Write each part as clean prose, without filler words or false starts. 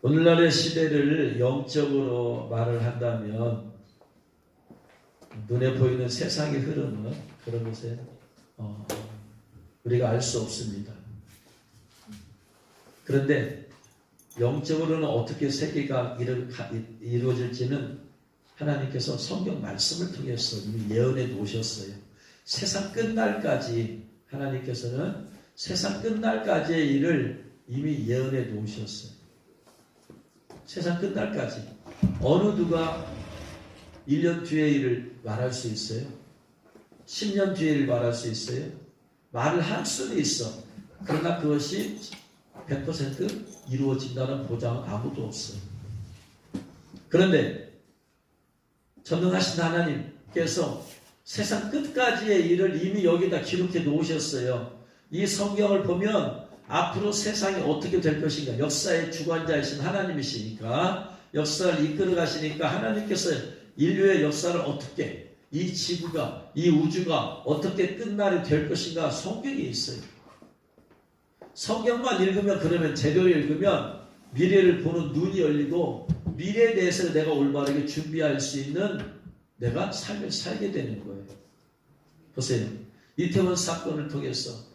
오늘날의 시대를 영적으로 말을 한다면 눈에 보이는 세상의 흐름은 그런 것에 우리가 알 수 없습니다. 그런데 영적으로는 어떻게 세계가 이루어질지는 하나님께서 성경 말씀을 통해서 이미 예언해 놓으셨어요. 세상 끝날까지 하나님께서는 세상 끝날까지의 일을 이미 예언해 놓으셨어요. 세상 끝날까지. 어느 누가 1년 뒤의 일을 말할 수 있어요? 10년 뒤의 일을 말할 수 있어요? 말을 할 수는 있어. 그러나 그것이 100% 이루어진다는 보장은 아무도 없어요. 그런데 전능하신 하나님께서 세상 끝까지의 일을 이미 여기다 기록해 놓으셨어요. 이 성경을 보면 앞으로 세상이 어떻게 될 것인가, 역사의 주관자이신 하나님이시니까, 역사를 이끌어 가시니까 하나님께서 인류의 역사를 어떻게, 이 지구가, 이 우주가 어떻게 끝날이 될 것인가 성경에 있어요. 성경만 읽으면, 그러면 제대로 읽으면 미래를 보는 눈이 열리고 미래에 대해서 내가 올바르게 준비할 수 있는 내가 삶을 살게 되는 거예요. 보세요. 이태원 사건을 통해서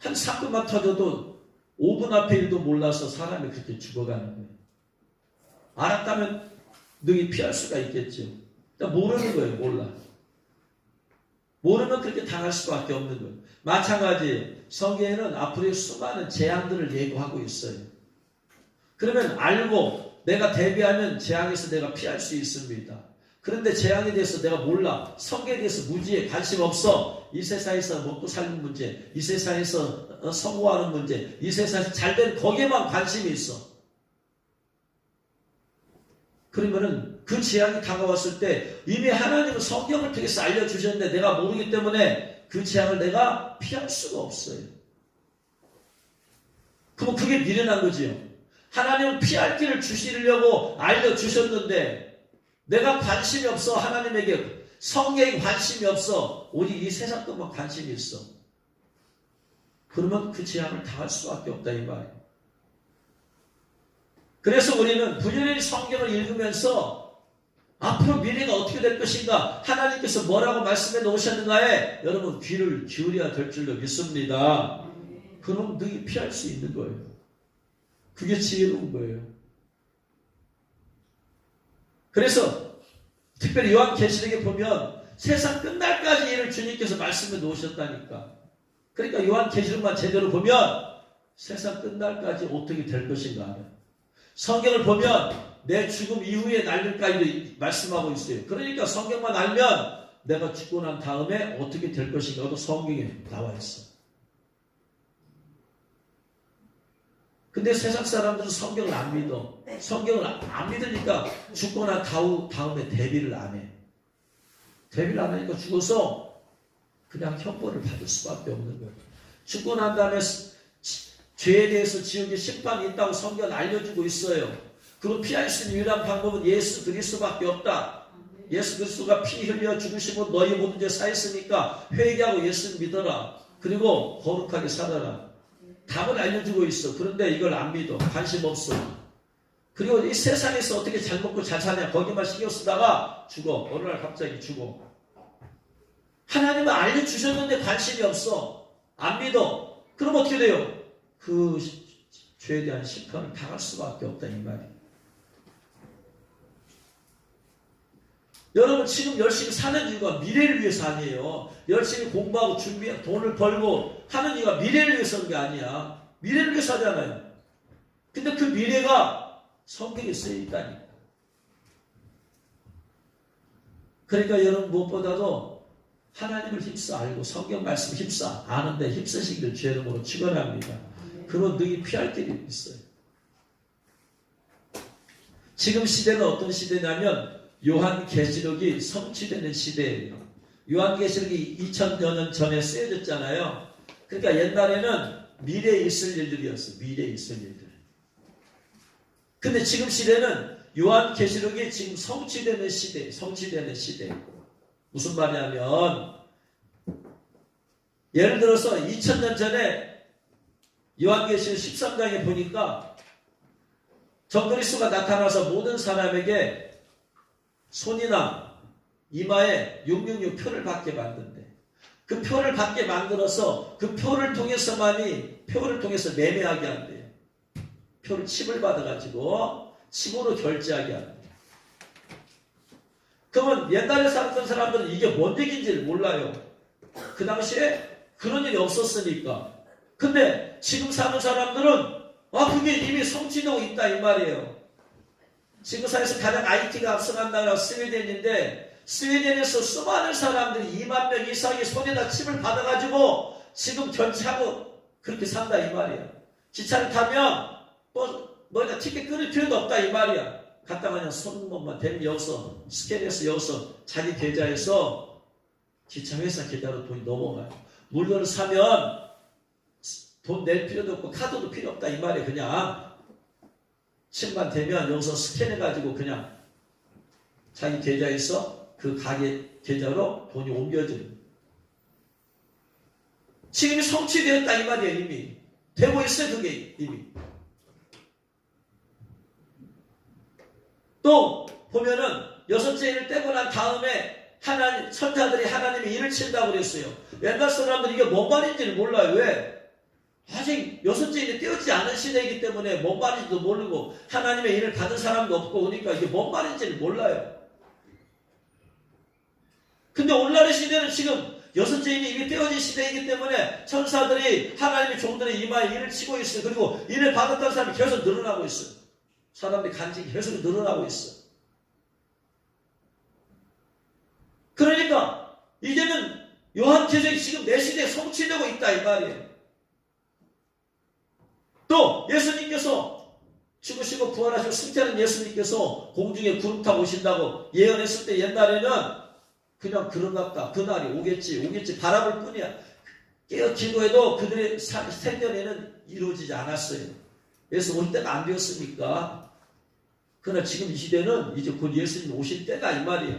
한 사건만 터져도 5분 앞의 일도 몰라서 사람이 그렇게 죽어가는 거예요. 알았다면 능히 피할 수가 있겠죠. 그러니까 모르는 거예요. 몰라. 모르면 그렇게 당할 수밖에 없는 거예요. 마찬가지예요. 성경에는 앞으로의 수많은 재앙들을 예고하고 있어요. 그러면 알고 내가 대비하면 재앙에서 내가 피할 수 있습니다. 그런데 재앙에 대해서 내가 몰라. 성경에 대해서 무지해. 관심 없어. 이 세상에서 먹고 사는 문제, 이 세상에서 성공하는 문제, 이 세상에서 잘된 거기에만 관심이 있어. 그러면은 그 재앙이 다가왔을 때 이미 하나님은 성경을 통해서 알려주셨는데 내가 모르기 때문에 그 재앙을 내가 피할 수가 없어요. 그럼 그게 미련한 거지요. 하나님은 피할 길을 주시려고 알려주셨는데 내가 관심이 없어. 하나님에게 성경에 관심이 없어. 오직 이 세상 것만 관심이 있어. 그러면 그 재앙을 당할 수밖에 없다 이 말이에요. 그래서 우리는 부지런히 성경을 읽으면서 앞으로 미래가 어떻게 될 것인가, 하나님께서 뭐라고 말씀해 놓으셨는가에 여러분 귀를 기울여야 될 줄로 믿습니다. 그럼 능히 피할 수 있는 거예요. 그게 지혜로운 거예요. 그래서 특별히 요한계시록에 보면 세상 끝날까지 이를 주님께서 말씀해 놓으셨다니까. 그러니까 요한계시록만 제대로 보면 세상 끝날까지 어떻게 될 것인가 알아요. 성경을 보면 내 죽음 이후의 날들까지도 말씀하고 있어요. 그러니까 성경만 알면 내가 죽고 난 다음에 어떻게 될 것인가도 성경에 나와 있어. 근데 세상 사람들은 성경을 안 믿어. 성경을 안 믿으니까 죽고 난 다음에 대비를 안 해. 대비를 안 하니까 죽어서 그냥 형벌을 받을 수밖에 없는 거예요. 죽고 난 다음에 죄에 대해서 지옥의 심판이 있다고 성경은 알려주고 있어요. 그걸 피할 수 있는 유일한 방법은 예수 그리스도밖에 없다. 예수 그리스도가 피 흘려 죽으시고 너희 모든 죄 사했으니까 회개하고 예수를 믿어라. 그리고 거룩하게 살아라. 답을 알려주고 있어. 그런데 이걸 안 믿어. 관심 없어. 그리고 이 세상에서 어떻게 잘 먹고 잘 사냐 거기만 신경 쓰다가 죽어. 어느 날 갑자기 죽어. 하나님은 알려주셨는데 관심이 없어. 안 믿어. 그럼 어떻게 돼요? 그 죄에 대한 심판을 당할 수밖에 없다 이 말이에요. 여러분 지금 열심히 사는 이유가 미래를 위해서 아니에요. 열심히 공부하고 준비하고 돈을 벌고 하는 이유가 미래를 위해서는 게 아니야. 미래를 위해서 하잖아요. 근데 그 미래가 성경에 쓰여 있다니까. 그러니까 여러분 무엇보다도 하나님을 힘써 알고 성경 말씀 힘써 아는데 힘쓰시기를 주의 이름으로 축원합니다. 그런 능히 피할 길이 있어요. 지금 시대는 어떤 시대냐면 요한계시록이 성취되는 시대예요. 요한계시록이 2000여 년 전에 쓰여졌잖아요. 그러니까 옛날에는 미래에 있을 일들이었어요. 미래에 있을 일들. 근데 지금 시대는 요한계시록이 지금 성취되는 시대, 성취되는 시대. 무슨 말이냐면 예를 들어서 2000년 전에 요한계시록 13장에 보니까 적그리스도가 나타나서 모든 사람에게 손이나 이마에 666 표를 받게 만든대. 그 표를 받게 만들어서 그 표를 통해서 매매하게 한대요. 표를 칩을 받아가지고 칩으로 결제하게 한대요. 그러면 옛날에 살았던 사람들은 이게 뭔 얘기인지를 몰라요. 그 당시에 그런 일이 없었으니까. 근데 지금 사는 사람들은 그게 이미 성취되고 있다 이 말이에요. 지금 사회에서 가장 IT가 앞서간 나라가 스웨덴인데 스웨덴에서 수많은 사람들이 2만 명 이상이 손에다 칩을 받아가지고 지금 결제하고 그렇게 산다 이 말이야. 기차를 타면 너희가 티켓 끊을 필요도 없다 이 말이야. 갔다가 그냥 손목만 대면 여기서 스캔해서 여기서 자기 계좌에서 기차 회사 계좌로 돈이 넘어가요. 물건을 사면 돈 낼 필요도 없고 카드도 필요 없다 이 말이에요. 그냥 칩만 대면 여기서 스캔해가지고 그냥 자기 계좌에서 그 가게 계좌로 돈이 옮겨져요. 지금이 성취되었다 이 말이에요. 이미 되고 있어요. 그게 이미. 또 보면은 여섯째 일을 떼고 난 다음에 하나님 천사들이 하나님의 일을 친다고 그랬어요. 옛날 사람들이 이게 뭔 말인지를 몰라요. 왜? 아직 여섯째 일이 떼어지지 않은 시대이기 때문에 뭔 말인지도 모르고 하나님의 일을 받은 사람도 없고 그러니까 이게 뭔 말인지를 몰라요. 근데 오늘날의 시대는 지금 여섯째 일이 이미 떼어진 시대이기 때문에 천사들이 하나님의 종들의 이마에 일을 치고 있어요. 그리고 일을 받았다는 사람이 계속 늘어나고 있어요. 사람들이 간직이 계속 늘어나고 있어. 그러니까 이제는 요한계시록이 지금 내 시대에 성취되고 있다 이 말이에요. 또 예수님께서 죽으시고 부활하시고 승천하는 예수님께서 공중에 구름 타고 오신다고 예언했을 때 옛날에는 그냥 그런갑다. 그날이 오겠지 바라볼 뿐이야. 깨어 기도해도 그들의 생전에는 이루어지지 않았어요. 그래서 올 때가 안 되었으니까. 그러나 지금 이 시대는 이제 곧 예수님 오실 때다 이 말이에요.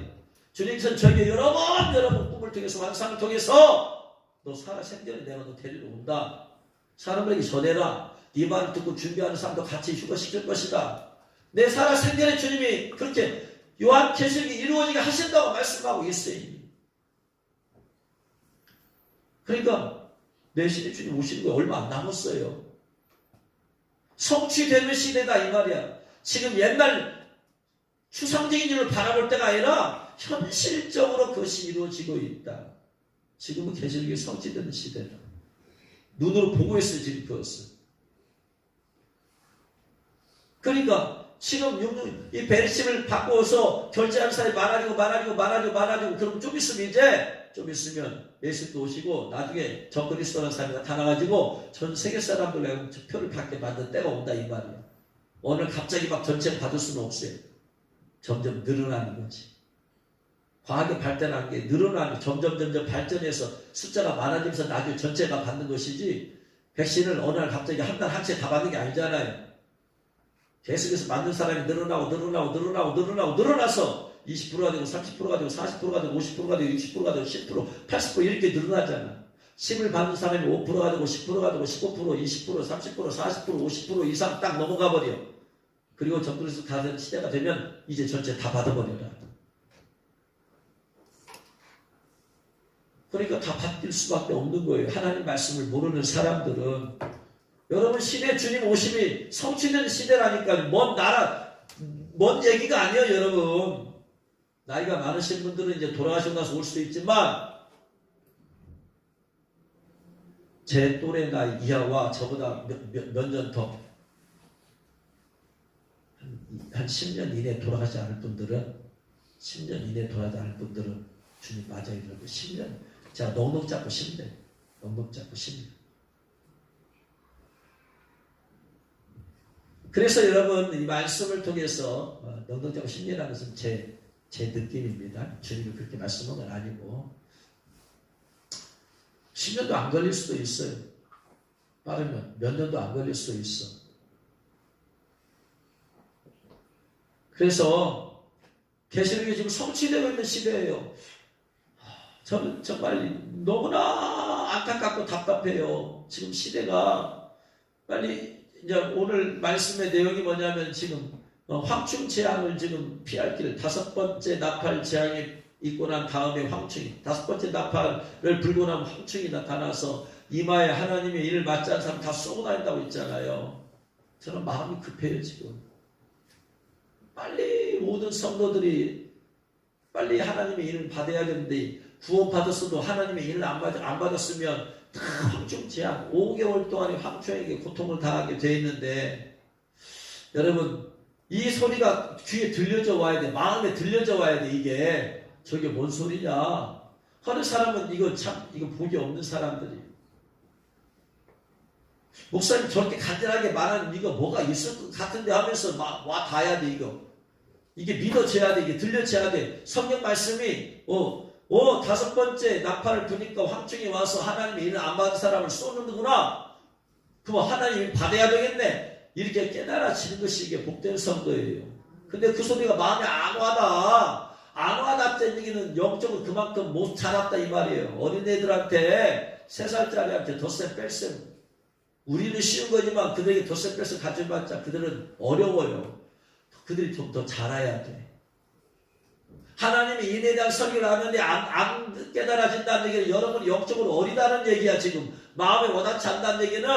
주님께서는 저에게 여러 번 꿈을 통해서 환상을 통해서 너 살아 생전에 내가 너 데리러 온다. 사람에게 전해라. 네 말을 듣고 준비하는 사람도 같이 휴거시킬 것이다. 내 살아 생전에 주님이 그렇게 요한계시록이 이루어지게 하신다고 말씀하고 있어요. 그러니까 내 시대 주님 오시는 거 얼마 안 남았어요. 성취되는 시대다 이 말이야. 지금 옛날 추상적인 일을 바라볼 때가 아니라 현실적으로 그것이 이루어지고 있다. 지금은 계시록이 성취되는 시대다. 눈으로 보고 있어요. 지금 그것을. 그러니까 지금 이 베리심을 바꿔서 결제하는 사람이 많아지고 그럼 좀 있으면 예수도 오시고 나중에 적그리스도라는 사람이 나타나가지고 전 세계 사람들로 표를 받게 만든 때가 온다 이 말이에요. 오늘 갑자기 막 전체를 받을 수는 없어요. 점점 늘어나는 거지. 과학이 발전하는 게 늘어나는 점점 발전해서 숫자가 많아지면서 나중에 전체가 받는 것이지 백신을 어느 날 갑자기 한 달 한 채 다 받는 게 아니잖아요. 계속해서 만든 사람이 늘어나서 20%가 되고 30%가 되고 40%가 되고 50%가 되고 60%가 되고 10%, 80% 이렇게 늘어나잖아. 10을 받는 사람이 5%가 되고 10%가 되고 15%, 20%, 30%, 40%, 50% 이상 딱 넘어가 버려. 그리고 적그리스도 다 되는 시대가 되면 이제 전체 다 받아버려라. 그러니까 다 받을 수밖에 없는 거예요. 하나님 말씀을 모르는 사람들은. 여러분 시대 주님 오심이 성취된 시대라니까요. 먼 얘기가 아니에요 여러분. 나이가 많으신 분들은 이제 돌아가시고 나서 올 수도 있지만 제 또래 나이 이하와 저보다 몇 년 더 한 10년 이내에 돌아가지 않을 분들은 10년 이내에 돌아가지 않을 분들은 주님 맞아요. 이러고 10년 제가 넉넉 잡고 10년 넉넉 잡고 10년. 그래서 여러분 이 말씀을 통해서 넉넉 잡고 10년이라는 것은 제 느낌입니다. 주님이 그렇게 말씀한 건 아니고 10년도 안 걸릴 수도 있어요. 빠르면 몇 년도 안 걸릴 수도 있어. 그래서 계시록이 지금 성취되고 있는 시대예요. 저는 정말 너무나 안타깝고 답답해요. 지금 시대가 빨리 이제 오늘 말씀의 내용이 뭐냐면 지금 황충 재앙을 지금 피할 길 5번째 나팔 재앙이 있고 난 다음에 황충이 5번째 나팔을 불고 나면 황충이 나타나서 이마에 하나님의 일을 맞지 않은 사람 다 쏘고 다닌다고 했잖아요. 저는 마음이 급해요 지금. 빨리 모든 성도들이 빨리 하나님의 일을 받아야겠는데 구원 받았어도 하나님의 일을 안 받았으면 다 황충 재앙 5개월 동안에 황충에게 고통을 당하게 돼 있는데 여러분 이 소리가 귀에 들려져 와야 돼. 마음에 들려져 와야 돼. 이게 저게 뭔 소리냐. 하는 사람은 이거 복이 없는 사람들이. 목사님 저렇게 간절하게 말하는 이거 뭐가 있을 것 같은데 하면서 와 닿아야 돼 이거. 이게 믿어져야 돼. 이게 들려져야 돼. 성경 말씀이 5번째 나팔을 부니까 황충이 와서 하나님의 일을 안 받은 사람을 쏘는구나. 그럼 하나님이 받아야 되겠네. 이렇게 깨달아지는 것이 이게 복된 성도예요. 근데 그 소리가 마음에 안 와다. 안 와닿다는 얘기는 영적으로 그만큼 못 자랐다 이 말이에요. 어린애들한테 3살짜리한테 덧셈 뺄셈. 우리는 쉬운 거지만 그들에게 덧셈 뺄셈 가져봤자 그들은 어려워요. 그들이 좀 더 자라야 돼. 하나님이 인에 대한 설교를 하는데 안 깨달아진다는 얘기는 여러분이 영적으로 어리다는 얘기야 지금. 마음에 와닿지 않는다는 얘기는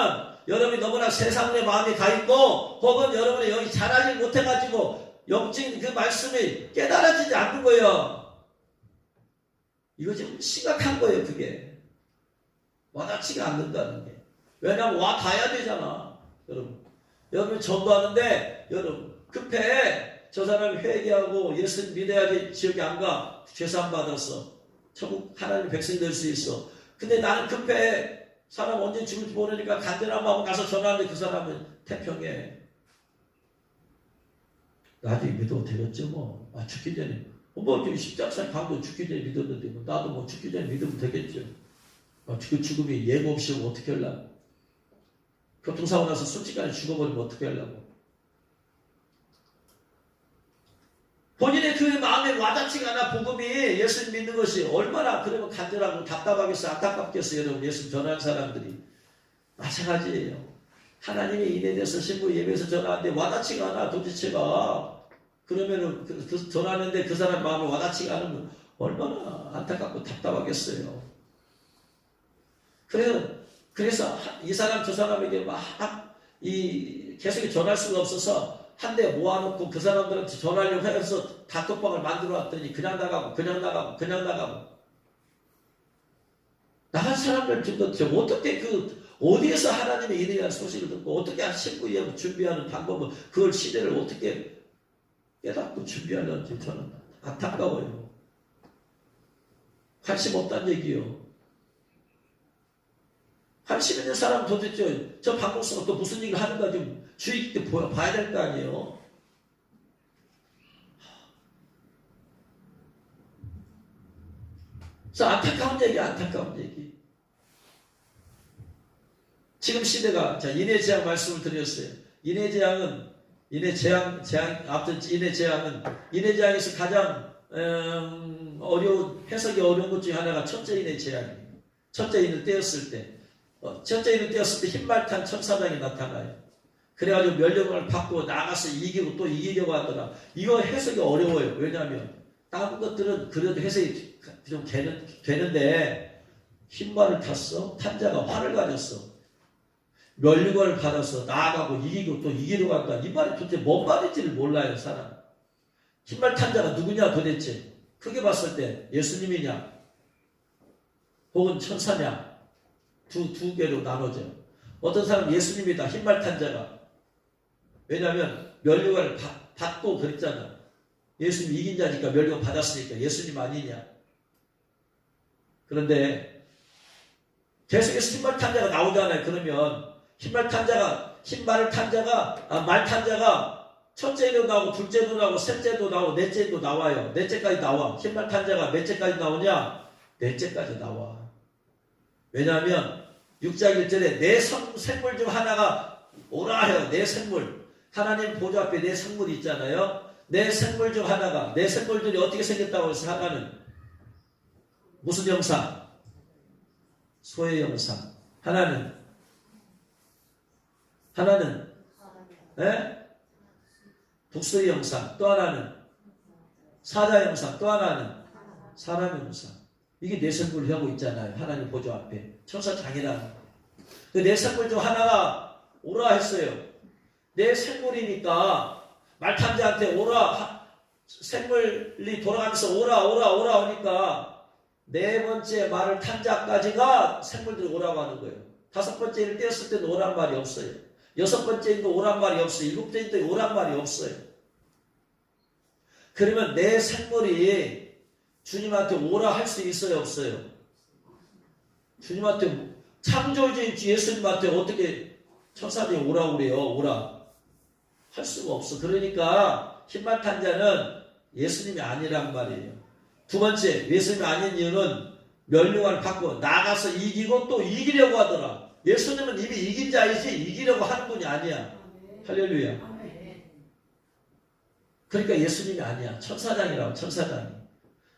여러분이 너무나 세상의 마음이 가 있고 혹은 여러분이 여기 자라지 못해가지고 영적인 그 말씀이 깨달아지지 않는 거예요. 이거 지금 심각한 거예요. 그게 와닿지가 않는다는 게. 왜냐하면 와 닿아야 되잖아. 여러분 전도하는데 여러분 급해. 저 사람이 회개하고 예수 믿어야지 지옥에 안 가. 죄산 받았어. 천국 하나님의 백성이 될 수 있어. 근데 나는 급해. 사람 언제 죽을지 모르니까 간절한 마음으로 가서 전하는데 그 사람은 태평해. 나중에 믿어도 되겠죠 뭐. 죽기 전에. 뭐 십자가상 강도 죽기 전에 믿었는데 뭐 나도 뭐 죽기 전에 믿으면 되겠죠. 그 죽음이 예고 없이 오면 어떻게 하려고. 교통사고 나서 순식간에 죽어버리면 어떻게 하려고. 본인의 그 마음에 와닿지가 않아. 복음이 예수님 믿는 것이 얼마나 그러면 간절하고 답답하겠어. 안타깝겠어. 여러분 예수 전하는 사람들이 마찬가지예요. 하나님의 인에 대해서 신부 예배에서 전하는데 와닿지가 않아. 도대체가. 그러면은 그 전하는데 그 사람 마음에 와닿지가 않으면 얼마나 안타깝고 답답하겠어요. 그래서 이 사람 저 사람에게 계속 전할 수가 없어서 한 대 모아놓고 그 사람들한테 전하려고 해서 단톡방을 만들어 왔더니 그냥 나가고 나간 사람들 도대체 어떻게 어디에서 하나님의 일에 대한 소식을 듣고 어떻게 신부 예배 준비하는 방법을 그걸 시대를 어떻게 깨닫고 준비하는지 저는 안타까워요. 관심 없다는 얘기요. 관심 있는 사람 도대체 저 방송에서 또 무슨 얘기를 하는가 좀 주의 깊게 봐야 될 거 아니에요. 그래서 안타까운 얘기. 지금 시대가 인해 재앙 말씀을 드렸어요. 인해 재앙에서 가장 해석이 어려운 것 중에 하나가 첫째 인해 재앙이에요. 첫째 인을 떼었을 때 흰말탄 천사장이 나타나요. 그래가지고 멸령을 받고 나가서 이기고 또 이기려고 하더라. 이거 해석이 어려워요. 왜냐하면 다른 것들은 그래도 해석이 좀 되는데 흰말을 탔어. 탄자가 화를 가졌어. 멸령을 받아서 나아가고 이기고 또 이기려고 한다. 이 말이 도대체 뭔 말인지를 몰라요. 사람. 흰말 탄자가 누구냐 도대체. 크게 봤을 때 예수님이냐 혹은 천사냐 두 개로 나눠져. 어떤 사람은 예수님이다. 흰말 탄자가. 왜냐하면 멸류관을 받고 그랬잖아. 예수님 이긴 자니까 멸류관 받았으니까 예수님 아니냐. 그런데 계속해서 흰말 탄자가 나오잖아요. 그러면 흰말 탄자가 말 탄자가 첫째도 나오고 둘째도 나오고 셋째도 나오고 넷째도 나와요. 넷째까지 나와. 흰말 탄자가 몇째까지 나오냐? 넷째까지 나와. 왜냐하면 6장 1절에 내 생물 중 하나가 오라 해요. 내 생물. 하나님 보좌 앞에 내 생물이 있잖아요. 내 생물 중 하나가. 내 생물들이 어떻게 생겼다고 해서 하나는 무슨 형상? 소의 형상. 하나는 예? 독수리 형상, 또 하나는 사자 형상, 또 하나는 사람 형상. 이게 내 생물을 하고 있잖아요. 하나님 보좌 앞에. 천사장이라는 거예요. 내 생물 중 하나가 오라 했어요. 내 생물이니까 말탄자한테 오라, 생물이 돌아가면서 오라 하니까 네 번째 말을 탄자까지가 생물들이 오라고 하는 거예요. 다섯 번째를 떼었을 때는 오란 말이 없어요. 여섯 번째도 오란 말이 없어요. 일곱 번째도 오란 말이 없어요. 그러면 내 생물이 주님한테 오라 할 수 있어요, 없어요? 주님한테, 창조주인 예수님한테 어떻게 천사들이 오라고 그래요? 오라. 할 수가 없어. 그러니까 흰말 탄자는 예수님이 아니란 말이에요. 두 번째, 예수님이 아닌 이유는 멸류관을 받고 나가서 이기고 또 이기려고 하더라. 예수님은 이미 이긴 자이지 이기려고 하는 분이 아니야. 할렐루야. 그러니까 예수님이 아니야. 천사장이라고, 천사장이.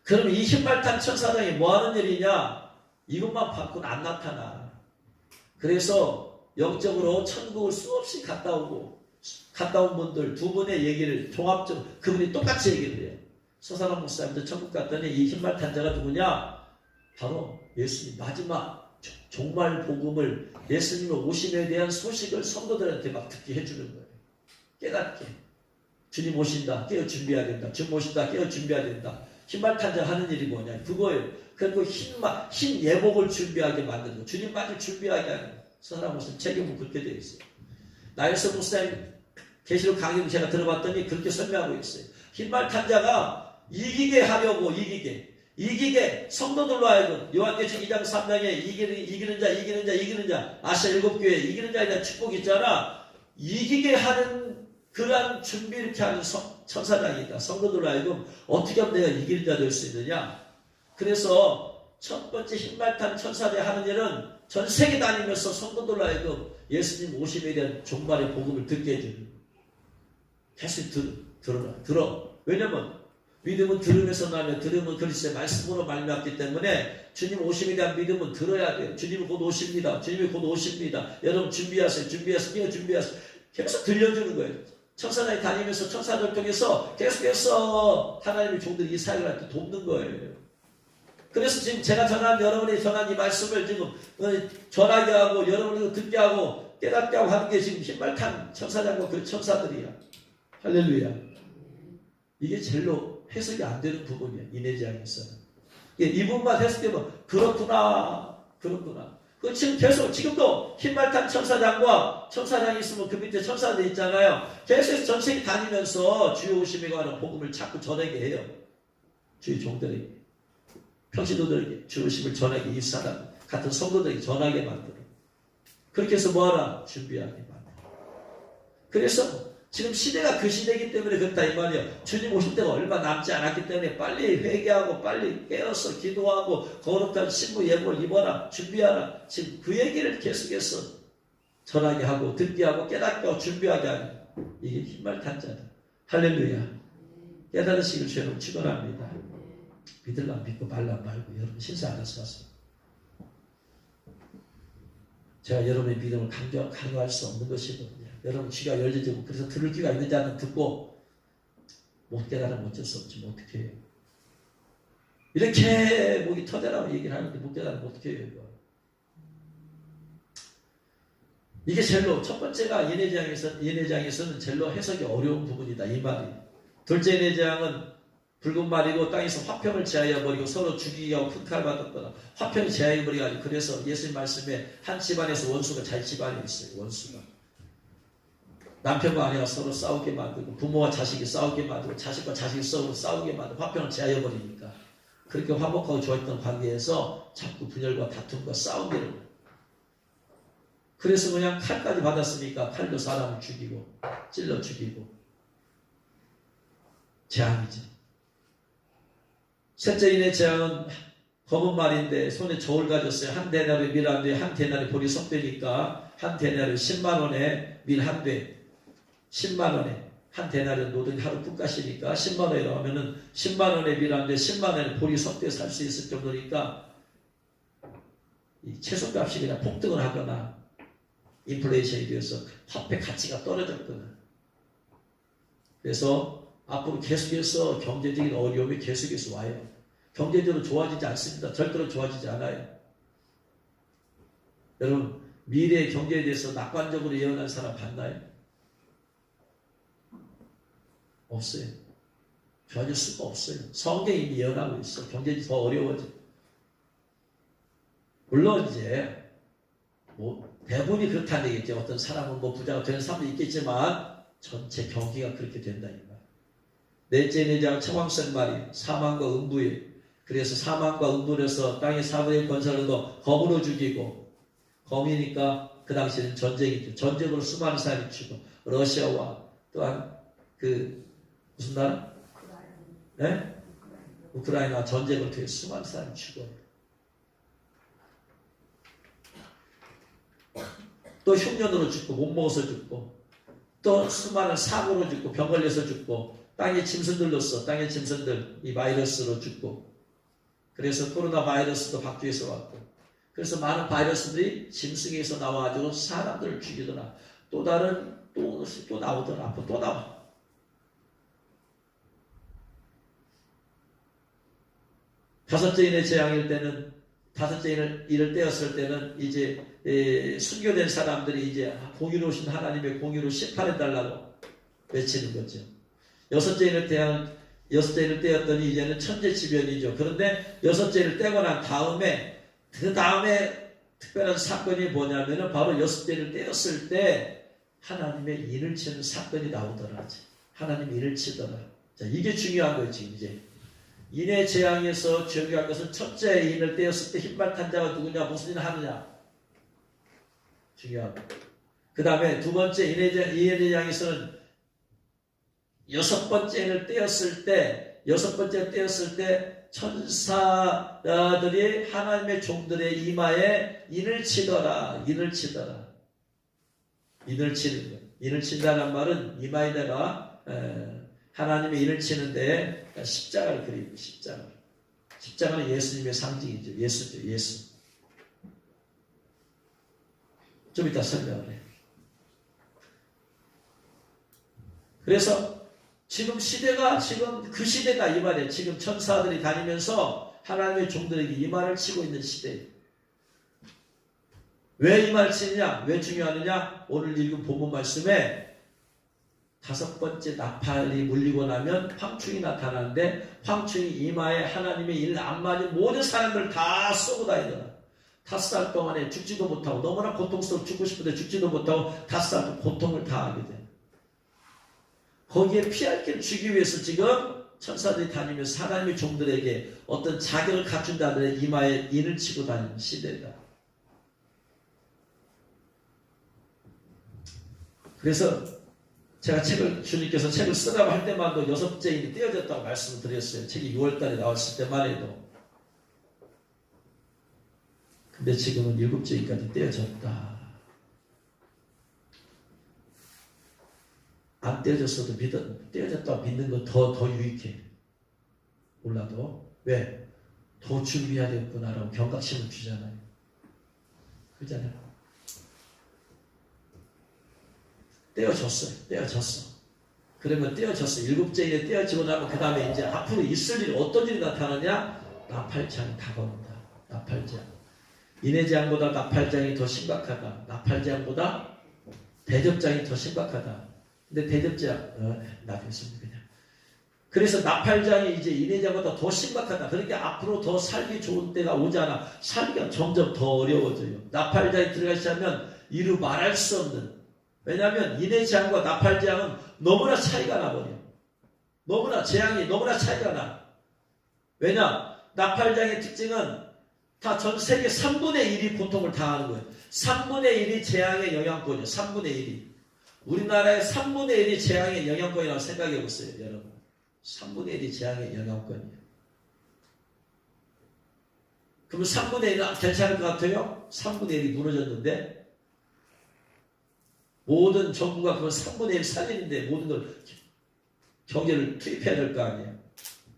그럼 이 흰말탄 천사장이 뭐 하는 일이냐? 이것만 받고는 안 나타나. 그래서 영적으로 천국을 수없이 갔다 온 분들 두 분의 얘기를 종합적으로 그분이 똑같이 얘기를 해요. 서사람 목사님도 천국 갔더니 이 흰말탄 자가 누구냐? 바로 예수님 마지막 종말 복음을, 예수님의 오심에 대한 소식을 성도들한테 막 듣게 해주는 거예요. 깨닫게. 주님 오신다. 깨어 준비해야 된다. 주님 오신다. 깨어 준비해야 된다. 흰말탄자 하는 일이 뭐냐? 그거예요. 그리고 흰 예복을 준비하게 만드는 거. 주님 맞을 준비하게 하는 거. 서사람 목사님 책임은 그렇게 되어 있어요. 나일스 목사님 계시록 강의를 제가 들어봤더니 그렇게 설명하고 있어요. 흰말탄자가 이기게 하려고, 이기게 성도들로 하여금 요한계시록 2장 3장에 이기는 자 아시아 7교회 이기는 자에 대한 축복이 있잖아. 이기게 하는 그러한 준비 이렇게 하는 천사장이다. 성도들로 하여금 어떻게 하면 내가 이기는 자 될 수 있느냐. 그래서 첫 번째 흰말탄 천사들이 하는 일은 전 세계 다니면서 성도들로 하여금 예수님 오심에 대한 종말의 복음을 듣게 해주는. 계속 들어. 왜냐면 믿음은 들음에서 나며 들음은 그리스도의 말씀으로 말미암기 때문에 주님 오심에 대한 믿음은 들어야 돼요. 주님이 곧 오십니다. 여러분 준비하세요. 계속 들려주는 거예요. 천사장이 다니면서 천사들 통해서 계속해서 하나님의 종들이 이 사역을 할 때 돕는 거예요. 그래서 지금 제가 여러분이 전한 이 말씀을 지금 전하게 하고 여러분이 듣게 하고 깨닫게 하고 하는 게 지금 흰말탄 천사장과 그 천사들이야. 할렐루야. 이게 제일로 해석이 안 되는 부분이야. 이내지양에서는. 이 부분만 해석되면 그렇구나. 그 지금 계속 지금도 흰말탄 천사장이 있으면 그 밑에 천사들이 있잖아요. 계속 전 세계 다니면서 주의 오심에 관한 복음을 자꾸 전하게 해요. 주의 종들에게, 평신도들에게 주의 오심을 전하게, 이 사람 같은 성도들에게 전하게 만들어. 그렇게 해서 뭐하라? 준비하게 만들어. 그래서 지금 시대가 그 시대이기 때문에 그렇다 이 말이에요. 주님 오실 때가 얼마 남지 않았기 때문에 빨리 회개하고 빨리 깨어서 기도하고 거룩한 신부 예복을 입어라. 준비하라. 지금 그 얘기를 계속해서 전하게 하고 듣게 하고 깨닫게 하고 준비하게 하는 이게 흰말탄 자다. 할렐루야. 깨달으시길 주님 축원합니다. 믿을라 믿고 말라 말고 여러분 신사 알아서 하세요. 제가 여러분의 믿음을 강요할 수 없는 것이거든요. 여러분 귀가 열려지고 그래서 들을 귀가 있는 자는 듣고 못 깨달으면 어쩔 수 없지. 뭐 어떻게 해요. 이렇게 목이 터져라고 얘기를 하는데 못 깨달으면 어떻게 해요. 이게 제일로 첫 번째가 예내장에서는 제일로 해석이 어려운 부분이다 이 말이. 둘째 예내장은 붉은 말이고 땅에서 화평을 제하여버리고 서로 죽이게 하고 큰 칼 받았거나 화평을 제하여버리고 그래서 예수님 말씀에 한 집안에서 원수가 잘 집안에 있어요. 원수가 남편과 아내가 서로 싸우게 만들고 부모와 자식이 싸우게 만들고 자식과 자식이 서로 싸우게 만들고 화평을 제하여버리니까 그렇게 화목하고 좋았던 관계에서 자꾸 분열과 다툼과 싸우기를. 그래서 그냥 칼까지 받았으니까 칼로 사람을 죽이고 찔러 죽이고 재앙이죠. 셋째 인의 재앙은 검은 말인데 손에 저울 가졌어요. 한 데나리에 밀 한 대, 한 데나리에 볼이 석대니까 한 데나리에 10만원에 밀 한 대, 10만원에 한 데나리에 노동이 하루 푹가시니까 10만원이라고 하면은 10만원에 밀 한 대, 10만원에 볼이 석대 살 수 있을 정도니까 이 채소값이 그냥 폭등을 하거나 인플레이션이 되어서 화폐 가치가 떨어졌거나 그래서 앞으로 계속해서 경제적인 어려움이 계속해서 와요. 경제적으로 좋아지지 않습니다. 절대로 좋아지지 않아요. 여러분, 미래의 경제에 대해서 낙관적으로 예언한 사람 봤나요? 없어요. 좋아질 수가 없어요. 성경이 이미 예언하고 있어. 경제가 더 어려워져. 물론 이제 대부분이 그렇다는 얘기죠. 어떤 사람은 부자가 되는 사람도 있겠지만 전체 경기가 그렇게 된다 이 말. 넷째 내장 청황성 말이 사망과 음부에, 그래서 사망과 음부에서 땅의 4분의 1 권세를 얻어 검으로 죽이고, 검이니까 그 당시에는 전쟁이죠. 전쟁으로 수많은 사람이 죽고, 러시아와 또한 무슨 나라? 네? 우크라이나 전쟁을 통해 수많은 사람이 죽어요. 또 흉년으로 죽고, 못 먹어서 죽고, 또 수많은 사고로 죽고, 병 걸려서 죽고, 땅의 짐승들로서, 땅의 짐승들, 이 바이러스로 죽고, 그래서 코로나 바이러스도 박쥐에서 왔고, 그래서 많은 바이러스들이 짐승에서 나와가지고 사람들을 죽이더라. 또 다른, 또 나오더라. 앞으로 또 나와. 다섯째 인의 재앙일 때는, 다섯째 인을 떼었을 때는 이제 순교된 사람들이 이제 공의로우신 하나님의 공의로 심판해달라고 외치는 거죠. 여섯째 인을 떼었더니 이제는 천재지변이죠. 그런데 여섯째 인을 떼고 난 다음에 그 다음에 특별한 사건이 뭐냐면은 바로 여섯째 인을 떼었을 때 하나님의 인을 치는 사건이 나오더라. 하나님이 인을 치더라. 자, 이게 중요한 거예요. 지금 이제 인의 재앙에서 중요한 것은 첫째 인을 떼었을 때 흰발탄 자가 누구냐, 무슨 일을 하느냐 중요하고, 그 다음에 두 번째 인의 재앙에서는 여섯 번째 인을 떼었을 때 천사들이 하나님의 종들의 이마에 인을 치더라. 인을 치는 거예요. 인을 친다는 말은 이마에다가 하나님의 인을 치는데 십자가를 그리고, 십자가는 예수님의 상징이죠. 예수. 좀 이따 설명을 해요. 그래서 지금 시대가 그 시대다 이 말이에요. 지금 천사들이 다니면서 하나님의 종들에게 이마를 치고 있는 시대예요. 왜 이마를 치느냐? 왜 중요하느냐? 오늘 읽은 본문 말씀에 다섯 번째 나팔이 물리고 나면 황충이 나타나는데, 황충이 이마에 하나님의 일 안 맞은 모든 사람들 다 쏘고 다니더라. 5살 동안에 죽지도 못하고, 너무나 고통스러워 죽고 싶은데 죽지도 못하고 5살 동안 고통을 당하게 돼. 거기에 피할 길을 주기 위해서 지금 천사들이 다니면서 하나님의 종들에게 어떤 자격을 갖춘다는 이마에 인을 치고 다니는 시대다. 그래서 제가 주님께서 책을 쓰라고 할 때만도 여섯째 인이 떼어졌다고 말씀을 드렸어요. 책이 6월달에 나왔을 때만 해도. 근데 지금은 7째 인까지 떼어졌다. 안 떼어졌어도 떼어졌다고 믿는 건 더 유익해. 몰라도. 왜? 더 준비해야 되겠구나라고 경각심을 주잖아요. 그러잖아요. 떼어졌어. 그러면 떼어졌어. 7째 인에 떼어지고 나면 그 다음에 이제 앞으로 있을 일이 어떤 일이 나타나냐? 나팔장이 다가온다. 나팔장. 인의 재앙보다 나팔장이 더 심각하다. 나팔장보다 대접장이 더 심각하다. 근데 대접장, 나중에 씁니다, 그냥. 그래서 나팔장이 이제 인의 재앙보다 더 심각하다. 그러니까 앞으로 더 살기 좋은 때가 오잖아. 살기가 점점 더 어려워져요. 나팔장이 들어가시면 이루 말할 수 없는, 왜냐하면 인의 재앙과 나팔 재앙은 너무나 차이가 나버려. 재앙이 너무나 차이가 나. 왜냐? 나팔 재앙의 특징은 다 전 세계 3분의 1이 고통을 당하는 거예요. 3분의 1이 재앙의 영향권이에요. 3분의 1이. 우리나라의 3분의 1이 재앙의 영향권이라고 생각해 보세요, 여러분. 3분의 1이 재앙의 영향권이에요. 그럼 3분의 1은 괜찮을 것 같아요? 3분의 1이 무너졌는데 모든 정부가 그걸 3분의 1 살리는데 모든 걸 경제를 투입해야 될 거 아니에요.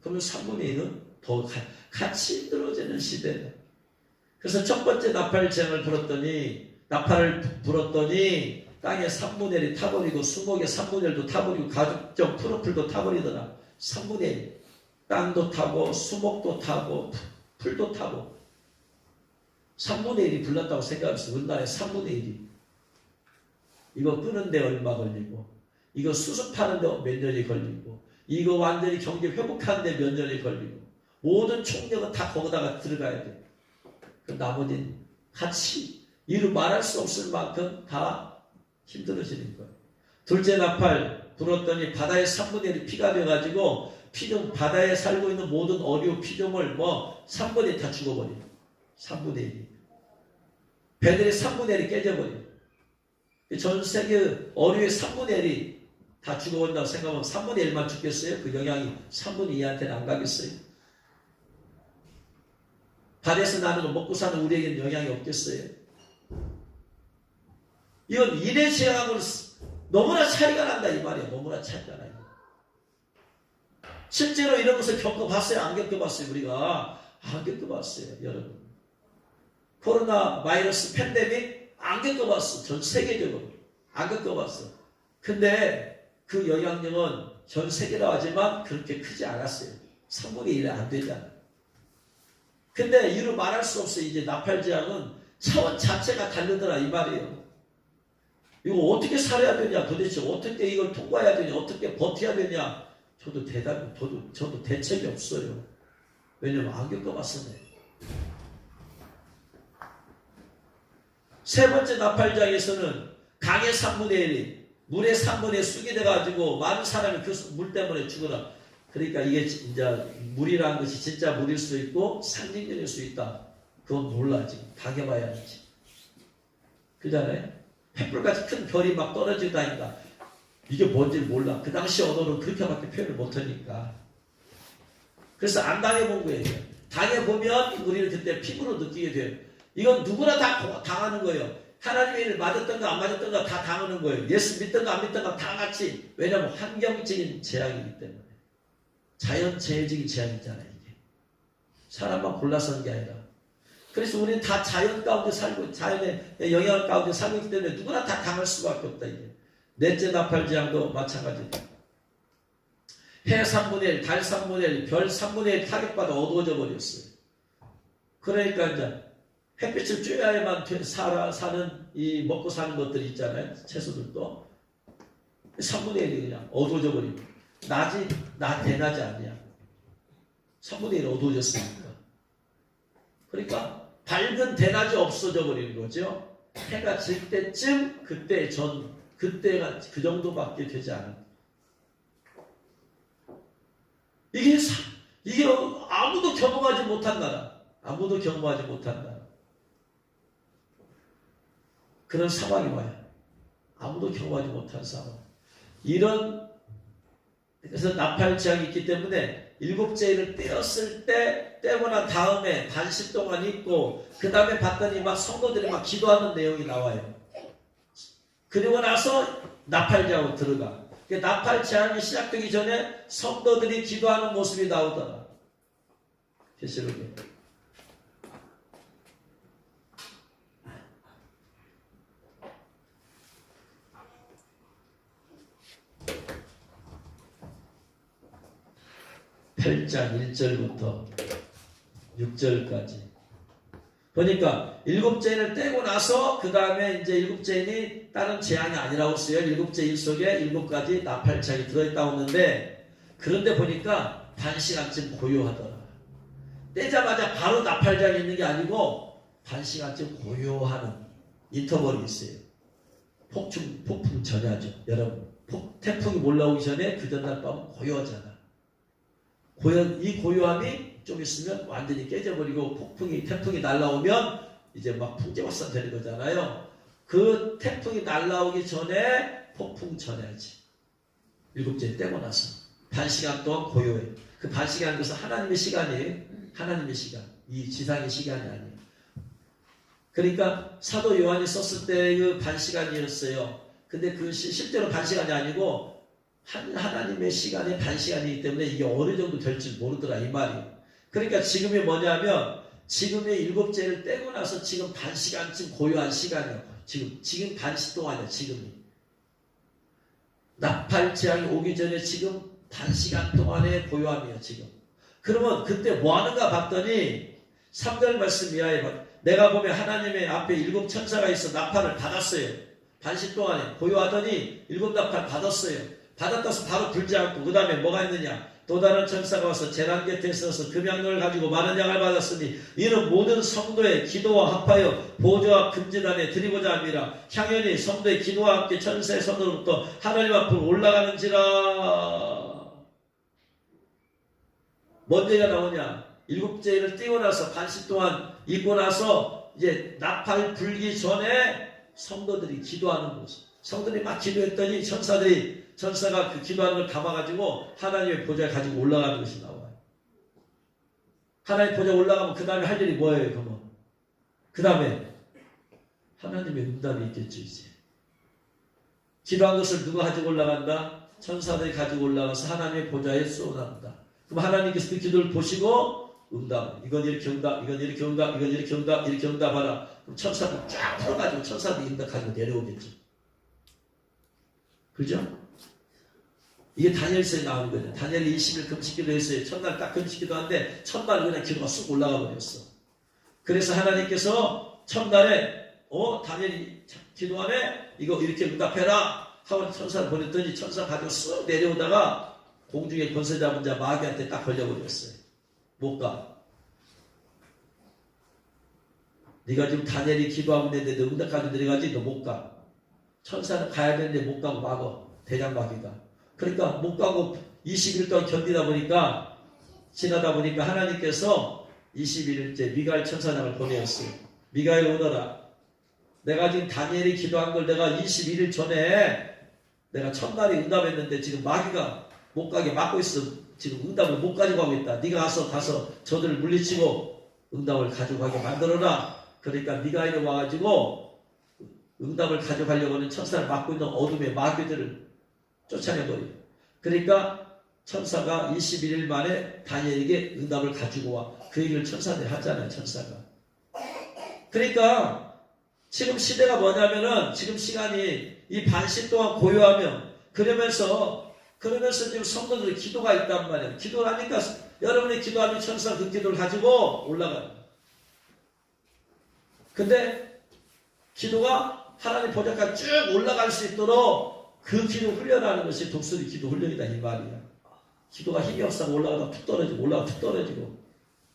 그러면 3분의 1은 더 같이 힘들어지는 시대예요. 그래서 첫 번째 나팔을 불었더니 땅에 3분의 1이 타버리고 수목의 3분의 1도 타버리고 가죽적 푸르풀도 타버리더라. 3분의 1. 땅도 타고 수목도 타고 풀도 타고 3분의 1이 불났다고 생각했어. 우리나라에 3분의 1이. 이거 끄는데 얼마 걸리고 이거 수습하는데 몇 년이 걸리고 이거 완전히 경제 회복하는데 몇 년이 걸리고 모든 총력은 다 거기다가 들어가야 돼. 그 나머지는 같이 이루 말할 수 없을 만큼 다 힘들어지는 거예요. 둘째 나팔 불었더니 바다의 3분의 1이 피가 돼가지고 피종 바다에 살고 있는 모든 어류 피종을 3분의 1 다 죽어버려. 3분의 1이. 배들이 3분의 1이 깨져버려. 전 세계 어류의 3분의 1이 다 죽어본다고 생각하면 3분의 1만 죽겠어요? 그 영향이 3분의 2한테는 안 가겠어요? 바다에서 나는 거 먹고 사는 우리에게는 영향이 없겠어요? 이건 일의 재앙으로 너무나 차이가 난다 이 말이에요. 너무나 차이가 나요. 실제로 이런 것을 겪어봤어요? 안 겪어봤어요? 우리가 안 겪어봤어요. 여러분. 코로나 바이러스 팬데믹 안 겪어봤어. 전 세계적으로 안 겪어봤어. 근데 그 영향력은 전 세계로 하지만 그렇게 크지 않았어요. 3분의 1이 안 되잖아. 근데 이루 말할 수 없어요. 이제 나팔재앙은 차원 자체가 다르더라 이 말이에요. 이거 어떻게 살아야 되냐, 도대체 어떻게 이걸 통과해야 되냐, 어떻게 버텨야 되냐. 저도 대책이 없어요. 왜냐면 안 겪어봤었네. 세 번째 나팔장에서는 강의 3분의 1이 물의 3분의 1 쑥이 돼가지고 많은 사람이 그 물 때문에 죽어라. 그러니까 이게 이제 물이라는 것이 진짜 물일 수 있고 상징적일 수 있다. 그건 몰라 지금. 당해봐야 알지. 그잖아요. 횃불같이 큰 별이 막 떨어지다니까 이게 뭔지 몰라. 그 당시 언어로 그렇게밖에 표현을 못하니까. 그래서 안 당해본 거예요. 당해보면 우리는 그때 피부로 느끼게 돼요. 이건 누구나 다 당하는 거예요. 하나님의 일을 맞았던가 안 맞았던가 다 당하는 거예요. 예수 믿던가 안 믿던가 다 같이. 왜냐하면 환경적인 재앙이기 때문에. 자연재해적인 재앙이잖아요. 이게. 사람만 골라서 하는 게 아니라. 그래서 우리는 다 자연 가운데 살고 자연의 영향 가운데 살고 있기 때문에 누구나 다 당할 수밖에 없다. 이게. 넷째 나팔재앙도 마찬가지다. 해 3분의 1, 달 3분의 1, 별 3분의 1 타격받아 어두워져 버렸어요. 그러니까 이제 햇빛을 쬐야만 사는 이 먹고 사는 것들이 있잖아요. 채소들도 3분의 1이 그냥 어두워져 버리고 낮이 대낮이 아니야. 3분의 1 어두워졌으니까. 그러니까 밝은 대낮이 없어져 버리는 거죠. 해가 질 때쯤 그때가 그 정도밖에 되지 않은. 이게 아무도 경험하지 못한 나라. 아무도 경험하지 못한 나라. 그런 상황이 와요. 아무도 경험하지 못한 상황. 그래서 나팔재앙이 있기 때문에 일곱째를 떼었을 때 떼고 난 다음에 반시 동안 있고 그 다음에 봤더니 막 성도들이 막 기도하는 내용이 나와요. 그리고 나서 나팔재앙으로 들어가. 나팔재앙이 시작되기 전에 성도들이 기도하는 모습이 나오더라. 계시록에. (8장) 1절부터 6절까지 보니까 일곱째인을 떼고 나서 그 다음에 이제 일곱째인이 다른 재앙이 아니라고 써요. 일곱째인 속에 7가지 나팔재앙이 들어있다고 하는데 그런데 보니까 반시간쯤 고요하더라. 떼자마자 바로 나팔재앙이 있는 게 아니고 반시간쯤 고요하는 인터벌이 있어요. 폭풍 전야죠. 여러분 태풍이 올라오기 전에 그 전날 밤은 고요하잖아. 이 고요함이 좀 있으면 완전히 깨져버리고 태풍이 날라오면 이제 막 풍재박산 되는 거잖아요. 그 태풍이 날라오기 전에 폭풍 전야지. 7째 떼고 나서 반시간 동안 고요해. 그 반시간은 그래서 하나님의 시간이에요. 하나님의 시간. 이 지상의 시간이 아니에요. 그러니까 사도 요한이 썼을 때 그 반시간이었어요. 근데 그 실제로 반시간이 아니고 하나님의 시간이 반시간이기 때문에 이게 어느 정도 될지 모르더라 이 말이. 그러니까 지금이 뭐냐면 지금의 7째를 떼고 나서 지금 반시간쯤 고요한 시간이에요. 지금 반시 동안이야, 지금이. 나팔 재앙이 오기 전에 지금 반시간 동안의 고요함이야, 지금. 그러면 그때 뭐 하는가 봤더니 3절 말씀 이하에 내가 보면 하나님의 앞에 7 천사가 있어 나팔을 받았어요. 반시 동안에 고요하더니 7 나팔 받았어요. 받았다서 바로 불지 않고 그 다음에 뭐가 있느냐. 또 다른 천사가 와서 재단 곁에 서서 금양로를 가지고 많은 양을 받았으니 이는 모든 성도의 기도와 합하여 보좌와 금지단에 드리고자 함이라. 향연히 성도의 기도와 함께 천사의 손으로부터 하나님 앞으로 올라가는지라. 뭔 얘기가 나오냐. 7제를 띄고 나서 반시 동안 있고 나서 이제 나팔 불기 전에 성도들이 기도하는 모습. 성도들이 막 기도했더니 천사가 그 기도하는 걸 담아가지고 하나님의 보좌에 가지고 올라가는 것이 나와요. 하나님의 보좌에 올라가면 그 다음에 할 일이 뭐예요, 그러면? 그 다음에 하나님의 응답이 있겠죠, 이제. 기도한 것을 누가 가지고 올라간다? 천사들이 가지고 올라가서 하나님의 보좌에 쏘는다. 그럼 하나님께서 그 기도를 보시고 응답. 이건 이렇게 응답, 이건 이렇게 응답, 이건 이렇게 응답, 이렇게 응답하라. 그럼 천사들 쫙 풀어가지고 천사들이 응답 가지고 내려오겠죠. 그죠? 이게 다니엘서에 나오는 거예요. 다니엘이 20일 금식기도 했어요. 첫날 딱 금식기도 하는데 첫날 그냥 기도가 쑥 올라가 버렸어. 그래서 하나님께서 첫날에 다니엘이 기도하네? 이거 이렇게 응답해라 하고 천사를 보냈더니 천사 가지고 쑥 내려오다가 공중에 권세 잡은 자 마귀한테 딱 걸려버렸어요. 못 가. 네가 지금 다니엘이 기도하고 있는데 너 응답까지 내려가지? 너 못 가. 천사는 가야 되는데 못 가고 막어. 대장 마귀가. 그러니까 못 가고 20일 동안 견디다 보니까 지나다 보니까 하나님께서 21일째 미가엘 천사장을 보내었어요. 미가엘 오너라. 내가 지금 다니엘이 기도한 걸 내가 21일 전에 내가 첫날에 응답했는데 지금 마귀가 못 가게 막고 있어. 지금 응답을 못 가지고 가고 있다. 네가 가서 저들을 물리치고 응답을 가져가게 만들어라. 그러니까 미가엘이 와가지고 응답을 가져가려고 하는 천사를 막고 있는 어둠의 마귀들을 쫓아내버려요. 그러니까 천사가 21일 만에 다니엘에게 응답을 가지고 와. 그 얘기를 천사들이 하잖아요. 천사가. 그러니까 지금 시대가 뭐냐면은 지금 시간이 이 반시 동안 고요하며 그러면서 지금 성도들의 기도가 있단 말이에요. 기도를 하니까 여러분이 기도하면 천사 그 기도를 가지고 올라가요. 근데 기도가 하나님 보좌까지 쭉 올라갈 수 있도록 그 기도 훈련하는 것이 독수리 기도 훈련이다 이 말이야. 기도가 힘이 없어서 올라가다 툭 떨어지고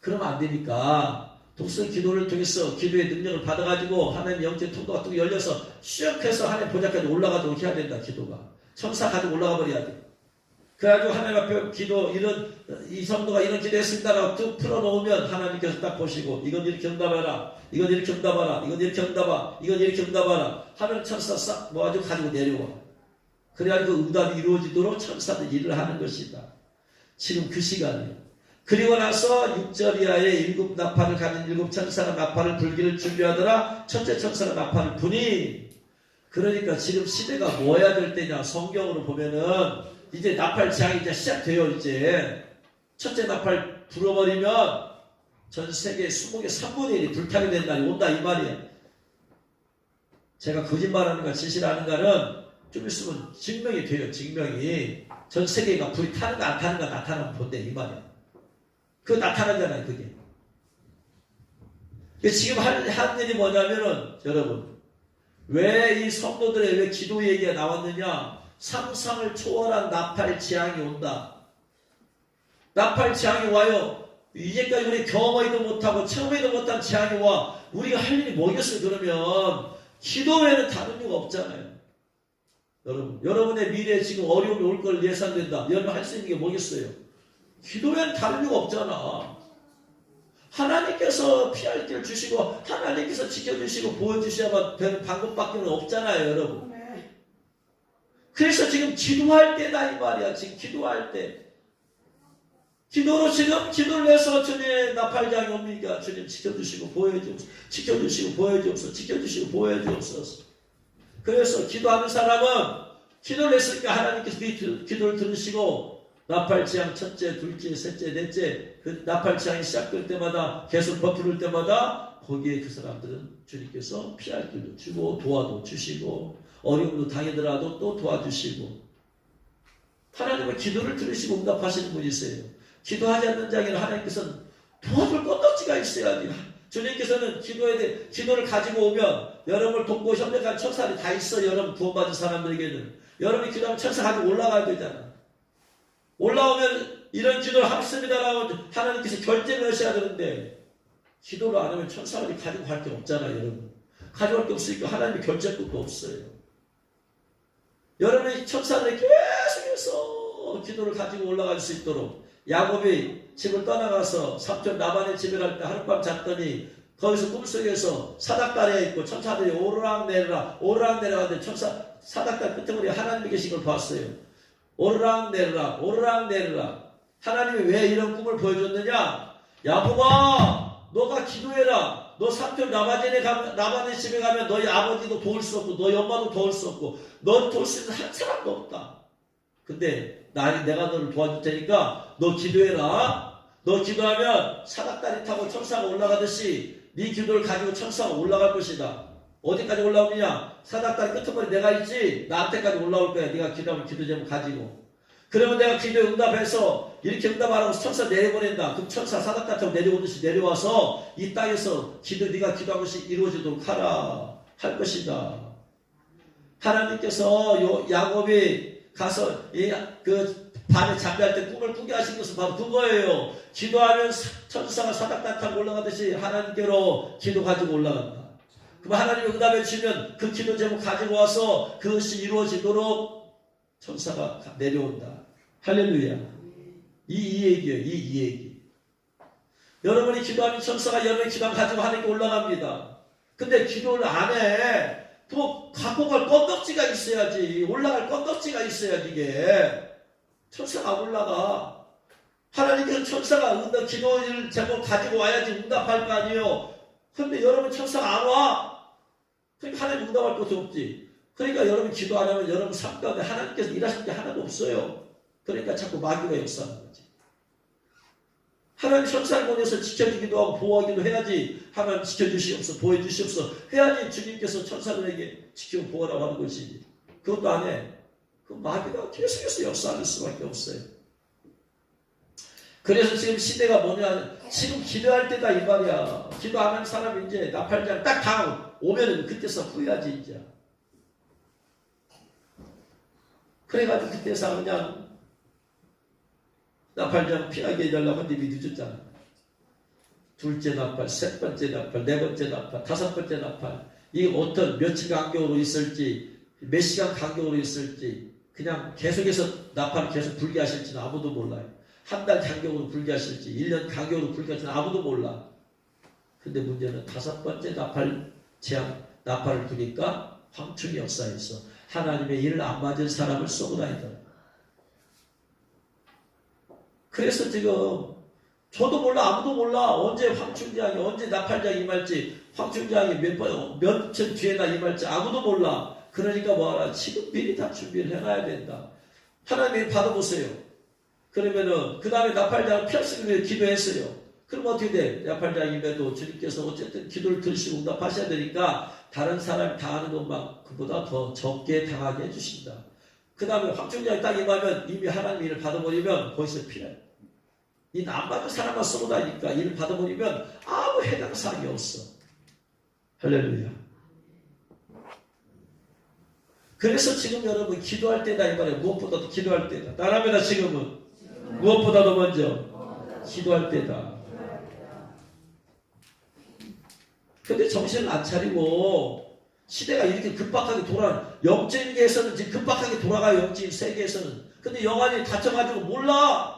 그러면 안 되니까 독수리 기도를 통해서 기도의 능력을 받아가지고 하나님 영적 통로가 뚝 열려서 슉 해서 하나님 보좌까지 올라가도록 해야 된다. 기도가 천사 가지고 올라가 버려야 돼. 그래가지고 하나님 앞에 기도 이 성도가 이런 기도했습니다라고 뚝 풀어놓으면 하나님께서 딱 보시고 이건 이렇게 응답하라, 이건 이렇게 응답하라, 이건 이렇게 응답하라, 이건 이렇게 응답하라 하면 천사 싹 모아가지고 가지고 내려와. 그래가지고 응답이 이루어지도록 천사들이 일을 하는 것이다. 지금 그 시간이에요. 그리고 나서 6절 이하에 7 나팔을 가진 7 천사가 나팔을 불기를 준비하더라. 첫째 천사가 나팔을 부니. 그러니까 지금 시대가 뭐 해야 될 때냐. 성경으로 보면은 이제 나팔 재앙이 이제 시작돼요. 이제 첫째 나팔 불어버리면 전 세계 수목의 3분의 1이 불타게 된 날이 온다 이 말이야. 제가 거짓말하는가 진실하는가는 좀 있으면 증명이 돼요. 증명이 전 세계가 불이 타는가 안 타는가 나타나면 본대 이 말이야. 그거 나타나잖아요. 그게. 지금 한 일이 뭐냐면은 여러분 왜 이 성도들의 왜 기도 얘기가 나왔느냐. 상상을 초월한 나팔 재앙이 온다. 나팔 재앙이 와요. 이제까지 우리 경험하지도 못하고 체험하지도 못한 재앙이 와. 우리가 할 일이 뭐겠어요? 그러면 기도 외에는 다른 이유가 없잖아요. 여러분의 미래에 지금 어려움이 올 걸 예상된다. 여러분 할 수 있는 게 뭐겠어요? 기도 외에는 다른 이유가 없잖아. 하나님께서 피할 길을 주시고 하나님께서 지켜주시고 보여주셔야만 되는 방법밖에 없잖아요. 여러분. 그래서 지금 기도할 때다 이 말이야. 지금 기도할 때. 기도로 지금 기도를 해서 주님 나팔장이 옵니까? 주님 지켜주시고 보여주옵소서. 지켜주시고 보여주옵소서. 지켜주시고 보여주옵소서. 그래서 기도하는 사람은 기도를 했으니까 하나님께서 그 기도를 들으시고 나팔장이 첫째, 둘째, 셋째, 넷째 그 나팔장이 시작될 때마다 계속 버풀을 때마다 거기에 그 사람들은 주님께서 피할 길도 주고 도와도 주시고 어려움도 당하더라도 또 도와주시고 하나님은 기도를 들으시고 응답하시는 분이세요. 기도하지 않는 자에게는 하나님께서는 도와줄 건덕지가 있어야지. 주님께서는 기도를 가지고 오면 여러분을 돕고 협력한 천사들이 다 있어. 여러분 구원받은 사람들에게는 여러분이 기도하면 천사 가지고 올라가야 되잖아. 올라오면 이런 기도를 하겠습니다라고 하나님께서 결정을 하셔야 되는데 기도를 안 하면 천사들이 가지고 갈 게 없잖아요. 여러분 가져갈 게 없으니까 하나님의 결정권도 없어요. 여러분이 천사들이 계속해서 기도를 가지고 올라갈 수 있도록 야곱이 집을 떠나가서 삼촌 라반의 집에 갈 때 하룻밤 잤더니 거기서 꿈속에서 사닥다리에 있고 천사들이 오르락 내리락 하는데 사닥다리 끝에 하나님이 계신 걸 봤어요. 오르락 내리락 하나님이 왜 이런 꿈을 보여줬느냐? 야곱아 너가 기도해라. 너 삼촌 라반의 집에 가면 너희 아버지도 도울 수 없고 너희 엄마도 도울 수 없고 너 도울 수 있는 한 사람도 없다. 근데 내가 너를 도와줄 테니까 너 기도해라. 너 기도하면 사닥다리 타고 천사가 올라가듯이 네 기도를 가지고 천사가 올라갈 것이다. 어디까지 올라오느냐? 사닥다리 끄트머리 내가 있지? 나한테까지 올라올 거야. 네가 기도하면 기도 제목 가지고. 그러면 내가 기도에 응답해서 이렇게 응답하라고 천사 내려보낸다. 그럼 천사 사닥다리 타고 내려오듯이 내려와서 이 땅에서 네가 기도한 것이 이루어지도록 하라 할 것이다. 하나님께서 야곱이 가서 그 밤에 잠잘 때 꿈을 꾸게 하신 것은 바로 그거예요. 기도하면 천사가 사닥다리 타고 올라가듯이 하나님께로 기도 가지고 올라간다. 그럼 하나님이 응답해 주시면 그 기도 제목 가지고 와서 그것이 이루어지도록 천사가 내려온다. 할렐루야. 이 얘기예요. 이 얘기. 여러분이 기도하면 천사가 여러분의 기도 가지고 하나님께 올라갑니다. 근데 기도를 안 해. 또 갖고 갈 건덕지가 있어야지. 올라갈 건덕지가 있어야지 이게. 천사가 안 올라가. 하나님께서 천사가 기도를 제목 가지고 와야지 응답할 거 아니에요. 근데 여러분 천사가 안 와. 그러니까 하나님 응답할 것도 없지. 그러니까 여러분 기도 안 하면 여러분 삶 가운데 하나님께서 일하실 게 하나도 없어요. 그러니까 자꾸 마귀가 역사하는 거지. 하나님 천사를 보내서 지켜주기도 하고 보호하기도 해야지. 하나님 지켜주시옵소서 보호해주시옵소서 해야지 주님께서 천사들에게 지키고 보호하라고 하는 것이지. 그것도 안 해. 그 마귀가 계속해서 역사할 수밖에 없어요. 그래서 지금 시대가 뭐냐? 지금 기도할 때다 이 말이야. 기도 안 하는 사람이 이제 나팔장 딱 당하고 오면은 그때서 후회하지 이제. 그래가지고 그때서 그냥 나팔장 피하게 해달라고 하는데 이미 늦었잖아. 둘째 나팔, 세 번째 나팔, 네 번째 나팔, 다섯 번째 나팔. 이게 어떤 며칠 간격으로 있을지, 몇 시간 간격으로 있을지, 그냥 계속해서 나팔을 계속 불게 하실지는 아무도 몰라요. 한 달 간격으로 불게 하실지, 1년 간격으로 불게 하실지는 아무도 몰라. 근데 문제는 다섯 번째 나팔을 부니까 황충이 역사했어. 하나님의 일을 안 맞은 사람을 쏘고 다니더라. 그래서 지금 저도 몰라 아무도 몰라 언제 황충장이 언제 나팔장이 임할지 황충장이 며칠 뒤에나 임할지 아무도 몰라. 그러니까 뭐하라 지금 미리 다 준비를 해놔야 된다. 하나님이 받아보세요. 그러면은 그 다음에 나팔장을 피하시기 위해 기도했어요. 그럼 어떻게 돼? 나팔장임에도 주님께서 어쨌든 기도를 들으시고 응답하셔야 되니까 다른 사람이 당하는 것만큼보다 더 적게 당하게 해주신다. 그 다음에 황충장이 딱 임하면 이미 하나님 일을 받아버리면 거기서 피해. 이 안 받은 사람만 쏘고 다니니까 일을 받아버리면 아무 해당 사항이 없어. 할렐루야. 그래서 지금 여러분 기도할 때다 이 말이에요. 무엇보다도 기도할 때다. 따라합니다. 지금은 무엇보다도 먼저 기도할 때다. 근데 정신을 안 차리고 시대가 이렇게 급박하게 영적인 세계에서는 지금 급박하게 돌아가요. 영적인 세계에서는. 근데 영안이 닫혀가지고 몰라.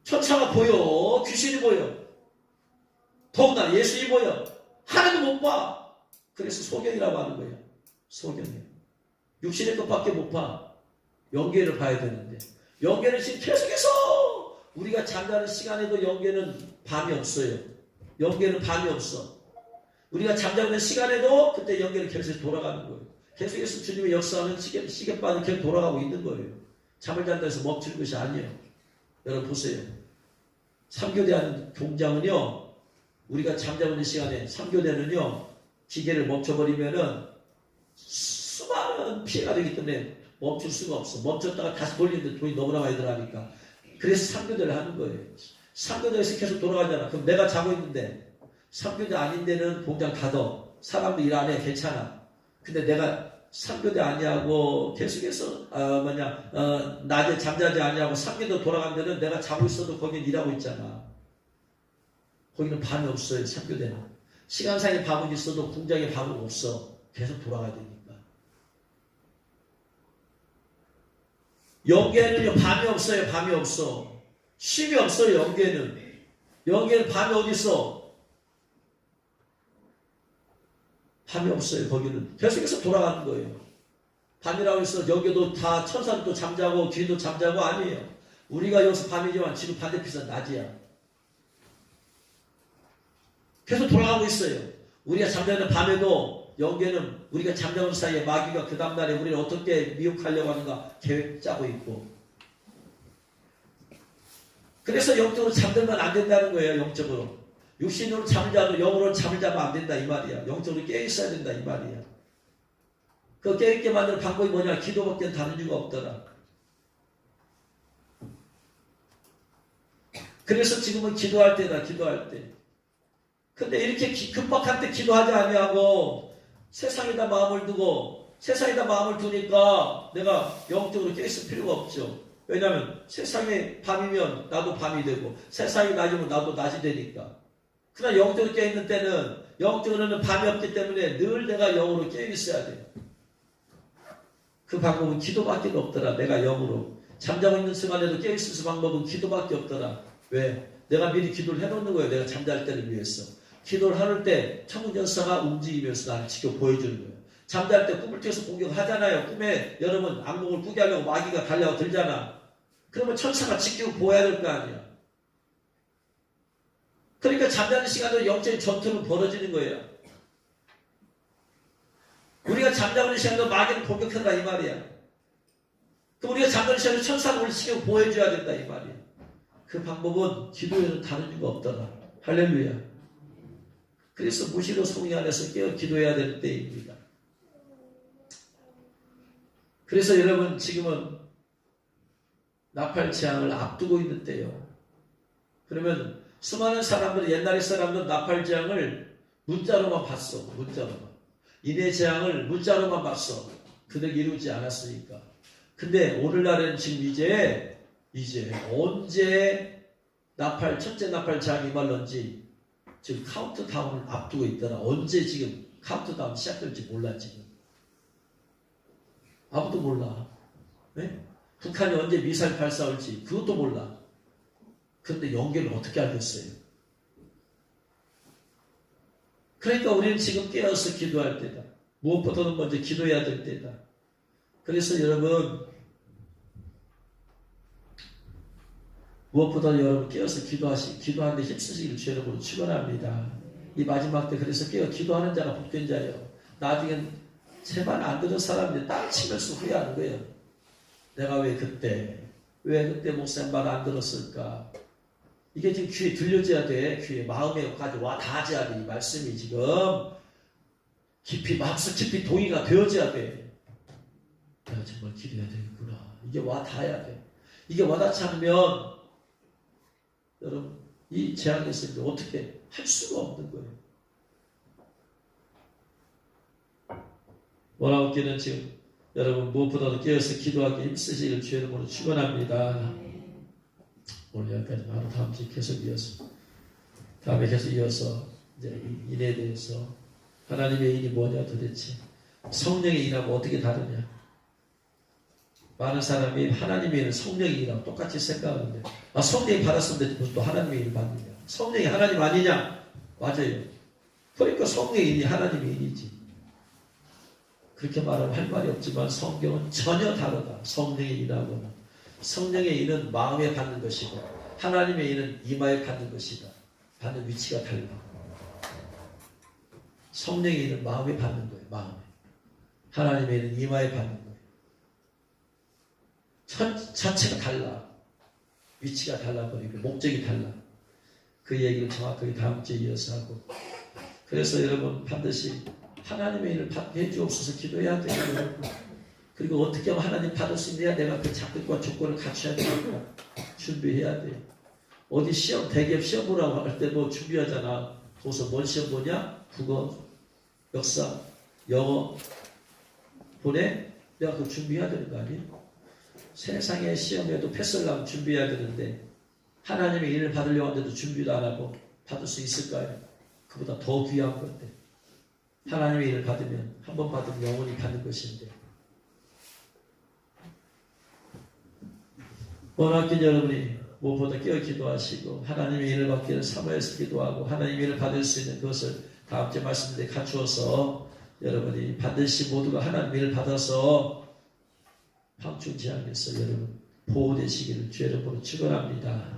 천사가 보여. 귀신이 보여. 더구나 예수님이 보여. 하나도 못 봐. 그래서 소경이라고 하는 거예요. 소경이에요. 육신의 것밖에 못 봐. 영계를 봐야 되는데. 영계는 지금 계속해서 우리가 잠자는 시간에도 영계는 밤이 없어요. 영계는 밤이 없어. 우리가 잠자는 시간에도 그때 영계는 계속 돌아가는 거예요. 계속해서 주님의 역사하는 시계바는 계속 돌아가고 있는 거예요. 잠을 잔다 해서 멈추는 것이 아니에요. 여러분 보세요. 3교대하는 공장은요. 우리가 잠자고 있는 시간에 3교대는요, 기계를 멈춰버리면은 수많은 피해가 되기 때문에 멈출 수가 없어. 멈췄다가 다시 돌리는데 돈이 너무나 많이 들어가니까. 그래서 3교대를 하는 거예요. 3교대에서 계속 돌아가잖아. 그럼 내가 자고 있는데 3교대 아닌 데는 공장 닫아. 사람도 일 안 해. 괜찮아. 근데 내가 3교대 아니하고 계속해서 낮에 잠자지 아니하고 3교대 돌아간 데는 내가 자고 있어도 거긴 일하고 있잖아. 거기는 밤이 없어요. 3교대는. 시간상의 밤은 있어도 공장에 밤은 없어. 계속 돌아가야 되니까. 영계에는요, 밤이 없어요. 밤이 없어. 쉼이 없어요. 영계는. 영계는 밤이 어디 있어? 밤이 없어요. 거기는. 계속해서 돌아가는 거예요. 밤이라고 해서 여기도 다 천사도 잠자고 귀도 잠자고 아니에요. 우리가 여기서 밤이지만 지금 반대편은 낮이야. 계속 돌아가고 있어요. 우리가 잠자는 밤에도 영계는 우리가 잠자는 사이에 마귀가 그 다음날에 우리를 어떻게 미혹하려고 하는가 계획 짜고 있고. 그래서 영적으로 잠들면 안 된다는 거예요. 영적으로. 육신으로 잠을 자도 영으로 잠을 자면 안 된다 이 말이야. 영적으로 깨어 있어야 된다 이 말이야. 그 깨어있게 만드는 방법이 뭐냐? 기도밖에 다른 이유가 없더라. 그래서 지금은 기도할 때다. 기도할 때. 근데 이렇게 급박할 때 기도하지 아니하고 세상에다 마음을 두고 세상에다 마음을 두니까 내가 영적으로 깨있을 필요가 없죠. 왜냐하면 세상에 밤이면 나도 밤이 되고 세상이 낮이면 나도 낮이 되니까. 그러나 영적으로 깨있는 때는 영적으로는 밤이 없기 때문에 늘 내가 영으로 깨있어야 돼요. 그 방법은 기도밖에 없더라. 내가 영으로 잠자고 있는 순간에도 깨있을 수 방법은 기도밖에 없더라. 왜? 내가 미리 기도를 해놓는 거예요. 내가 잠잘 때를 위해서. 기도를 하는 때 천군 천사가 움직이면서 나를 지켜 보여주는 거예요. 잠잘 때 꿈을 튀어서 공격하잖아요. 꿈에 여러분 악몽을 꾸게 하려고 마귀가 달려와 들잖아. 그러면 천사가 지키고 보여야 될 거 아니야. 그러니까 잠자는 시간도 영적인 전투는 벌어지는 거예요. 우리가 잠자고 있는 시간도 마귀를 공격한다 이 말이야. 그럼 우리가 잠자는 시간에 천사가 우리를 지키고 보여줘야 된다 이 말이야. 그 방법은 기도에는 다른 이유가 없더라. 할렐루야. 그래서 무시로 성령 안에서 깨어 기도해야 될 때입니다. 그래서 여러분 지금은 나팔 재앙을 앞두고 있는 때요. 그러면 수많은 사람들이 옛날의 사람들은 나팔 재앙을 문자로만 봤어. 문자로만. 인해 재앙을 문자로만 봤어. 그들 이루지 않았으니까. 근데 오늘날은 지금 이제 언제 첫째 나팔 재앙이 임할런지 지금 카운트다운을 앞두고 있더라. 언제 지금 카운트다운 시작될지 몰라 지금. 아무도 몰라. 네? 북한이 언제 미사일 발사할지 그것도 몰라. 그런데 연계를 어떻게 알겠어요? 그러니까 우리는 지금 깨어서 기도할 때다. 무엇보다도 먼저 기도해야 될 때다. 그래서 여러분 무엇보다도 여러분 깨어서 기도하는데 힘쓰시기를 주의 이름으로 축원합니다. 이 마지막 때 그래서 깨어 기도하는 자가 복된 자예요. 나중엔 제 말 안 듣는 사람들이 땅 치면서 후회하는 거예요. 내가 왜 그때 목사님 말 안 들었을까? 이게 지금 귀에 들려져야 돼. 귀에 마음에까지 와 닿아져야 돼. 이 말씀이 지금 깊이 마음속 깊이 동의가 되어져야 돼. 내가 정말 기도해야 되겠구나. 이게 와 닿아야 돼. 이게 와닿지 않으면 여러분 이 재앙이 있으면 어떻게 할 수가 없는 거예요. 원하옵기는 지금 여러분 무엇보다도 깨어서 기도하기 힘쓰시길 주의 이름으로 축원합니다. 오늘 여기까지 바로 다음 주에 계속 다음에 계속 이어서 이제 인에 대해서 하나님의 인이 뭐냐 도대체 성령의 인하고 어떻게 다르냐. 많은 사람이 하나님의 인은 성령의 인하고 똑같이 생각하는데 성령이 받았으면 무슨 또 하나님의 인을 받느냐. 성령이 하나님 아니냐? 맞아요. 그러니까 성령의 인이 하나님의 인이지. 그렇게 말하면 할 말이 없지만 성경은 전혀 다르다. 성령의 인하고는. 성령의 인은 마음에 받는 것이고 하나님의 인은 이마에 받는 것이다. 받는 위치가 달라. 성령의 인은 마음에 받는 거예요. 마음에. 하나님의 인은 이마에 받는 거예요. 자체가 달라. 위치가 달라버리고 목적이 달라. 그 얘기를 정확하게 다음 주에 이어서 하고, 그래서 여러분 반드시 하나님의 일을 받게 해주옵소서 기도해야 돼요. 여러분. 그리고 어떻게 하면 하나님 받을 수 있느냐, 내가 그 자격과 조건을 갖춰야 되니까 준비해야 돼요. 어디 시험, 대기업 시험 보라고 할 때 뭐 준비하잖아. 거기서 뭔 시험 보냐? 국어, 역사, 영어 보내? 내가 그거 준비해야 되는 거 아니에요? 세상의 시험에도 패스하려면 준비해야 되는데 하나님의 일을 받으려고 하는데도 준비도 안 하고 받을 수 있을까요? 그보다 더 귀한 건데, 하나님의 일을 받으면 한 번 받으면 영원히 받는 것인데, 원하긴 여러분이 무엇보다 깨어 기도하시고 하나님의 일을 받기를 사모해서 기도하고 하나님의 일을 받을 수 있는 것을 다음 주에 말씀드린 갖추어서 여러분이 반드시 모두가 하나님의 일을 받아서 방충제하면서 여러분 보호되시기를 주의 이름으로 축원합니다.